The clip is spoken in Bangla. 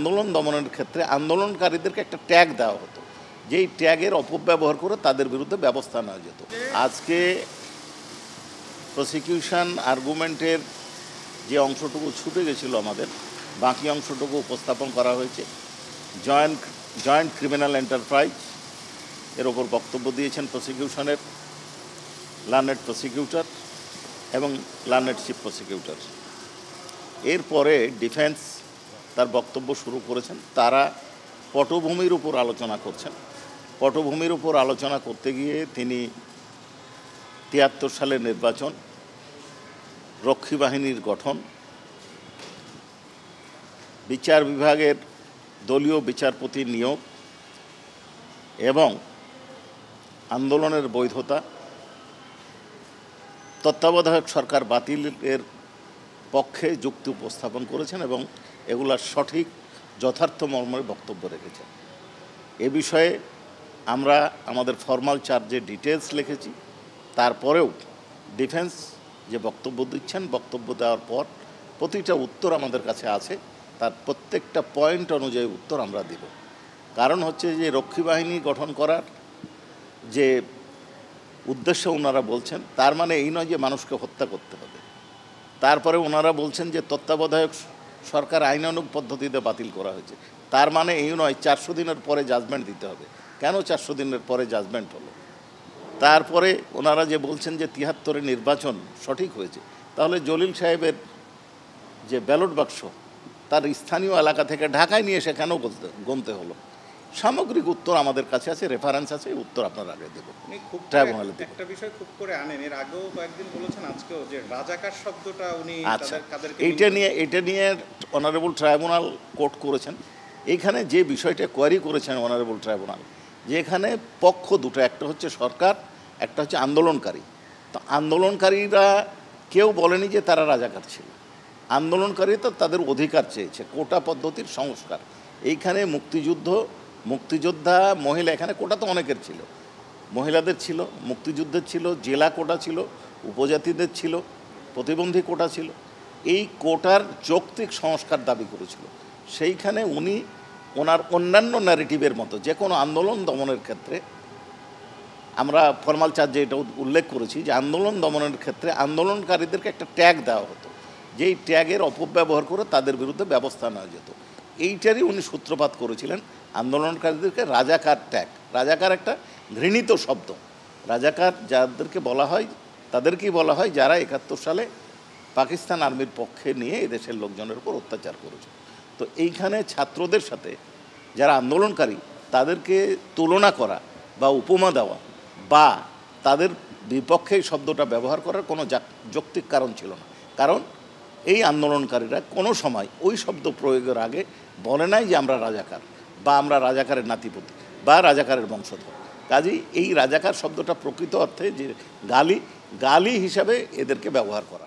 আন্দোলন দমনের ক্ষেত্রে আন্দোলনকারীদেরকে একটা ট্যাগ দেওয়া হতো, যেই ট্যাগের অপব্যবহার করে তাদের বিরুদ্ধে ব্যবস্থা নেওয়া যেত। আজকে প্রসিকিউশন আর্গুমেন্টের যে অংশটুকু ছুটে গেছিল আমাদের, বাকি অংশটুকু উপস্থাপন করা হয়েছে। জয়েন্ট ক্রিমিনাল এন্টারপ্রাইজ এর ওপর বক্তব্য দিয়েছেন প্রসিকিউশনের লার্নেড প্রসিকিউটর এবং লার্নেড চিফ প্রসিকিউটর। এরপরে ডিফেন্স তার বক্তব্য শুরু করেছেন। তারা পটভূমির উপর আলোচনা করছেন। পটভূমির উপর আলোচনা করতে গিয়ে তিনি ৭৩ সালের নির্বাচন, রক্ষী বাহিনীর গঠন, বিচার বিভাগের দলীয় বিচারপতি নিয়োগ এবং আন্দোলনের বৈধতা, তত্ত্বাবধায়ক সরকার বাতিলের পক্ষে যুক্তি উপস্থাপন করেছেন এবং এগুলার সঠিক যথার্থ মর্মের বক্তব্য রেখেছেন। এ বিষয়ে আমরা আমাদের ফরমাল চার্জে ডিটেলস লিখেছি। তারপরেও ডিফেন্স যে বক্তব্য দিচ্ছেন, বক্তব্য দেওয়ার পর প্রতিটা উত্তর আমাদের কাছে আছে, তার প্রত্যেকটা পয়েন্ট অনুযায়ী উত্তর আমরা দিব। কারণ হচ্ছে যে রক্ষী বাহিনী গঠন করার যে উদ্দেশ্য ওনারা বলছেন, তার মানে এই নয় যে মানুষকে হত্যা করতে হবে। তারপরে ওনারা বলছেন যে তত্ত্বাবধায়ক সরকার আইনানুগ পদ্ধতিতে বাতিল করা হয়েছে, তার মানে এই নয় 400 দিনের পরে জাজমেন্ট দিতে হবে। কেন 400 দিনের পরে জাজমেন্ট হলো? তারপরে ওনারা যে বলছেন যে ৭৩ নির্বাচন সঠিক হয়েছে, তাহলে জলিল সাহেবের যে ব্যালট বাক্স তার স্থানীয় এলাকা থেকে ঢাকায় নিয়ে এসে কেন গণতে হলো? সামগ্রিক উত্তর আমাদের কাছে আছে, রেফারেন্স আছে, উত্তর আপনার আগে দেবো। ট্রাইব্যুনালে একটা বিষয় খুব করে আনেন, এর আগেও কয়েকদিন বলেছেন, আজকেও, যে রাজাকার শব্দটা উনি এইটা নিয়ে অনারেবল ট্রাইব্যুনাল কোর্ট করেছেন। এইখানে যে বিষয়টা কোয়ারি করেছেন অনারেবল ট্রাইব্যুনাল, যে এখানে পক্ষ দুটো, একটা হচ্ছে সরকার, একটা হচ্ছে আন্দোলনকারী। তো আন্দোলনকারীরা কেউ বলেনি যে তারা রাজাকার ছিল। আন্দোলনকারী তো তাদের অধিকার চেয়েছে, কোটা পদ্ধতির সংস্কার। এইখানে মুক্তিযোদ্ধা মহিলা, এখানে কোটা তো অনেকের ছিল, মহিলাদের ছিল, মুক্তিযুদ্ধের ছিল, জেলা কোটা ছিল, উপজাতিদের ছিল, প্রতিবন্ধী কোটা ছিল। এই কোটার যৌক্তিক সংস্কার দাবি করেছিল। সেইখানে উনি ওনার অন্যান্য ন্যারেটিভের মতো যে কোনো আন্দোলন দমনের ক্ষেত্রে, আমরা ফরমাল চার্জে এটা উল্লেখ করেছি যে আন্দোলন দমনের ক্ষেত্রে আন্দোলনকারীদেরকে একটা ট্যাগ দেওয়া হতো, যেই ট্যাগের অপব্যবহার করে তাদের বিরুদ্ধে ব্যবস্থা নেওয়া যেত। এইটারই উনি সূত্রপাত করেছিলেন আন্দোলনকারীদেরকে রাজাকার ট্যাগ। রাজাকার একটা ঘৃণিত শব্দ। রাজাকার যাদেরকে বলা হয় তাদেরকেই বলা হয় যারা ৭১ সালে পাকিস্তান আর্মির পক্ষে নিয়ে এদেশের লোকজনের উপর অত্যাচার করেছে। তো এইখানে ছাত্রদের সাথে যারা আন্দোলনকারী তাদেরকে তুলনা করা বা উপমা দেওয়া বা তাদের বিপক্ষে এই শব্দটা ব্যবহার করার কোনো যৌক্তিক কারণ ছিল না। কারণ এই আন্দোলনকারীরা কোনো সময় ওই শব্দ প্রয়োগের আগে বলে নাই যে আমরা রাজাকার বা আমরা রাজাকারের নাতিপুতি বা রাজাকারের বংশধর। কাজেই এই রাজাকার শব্দটা প্রকৃত অর্থে যে গালি হিসাবে এদেরকে ব্যবহার করা।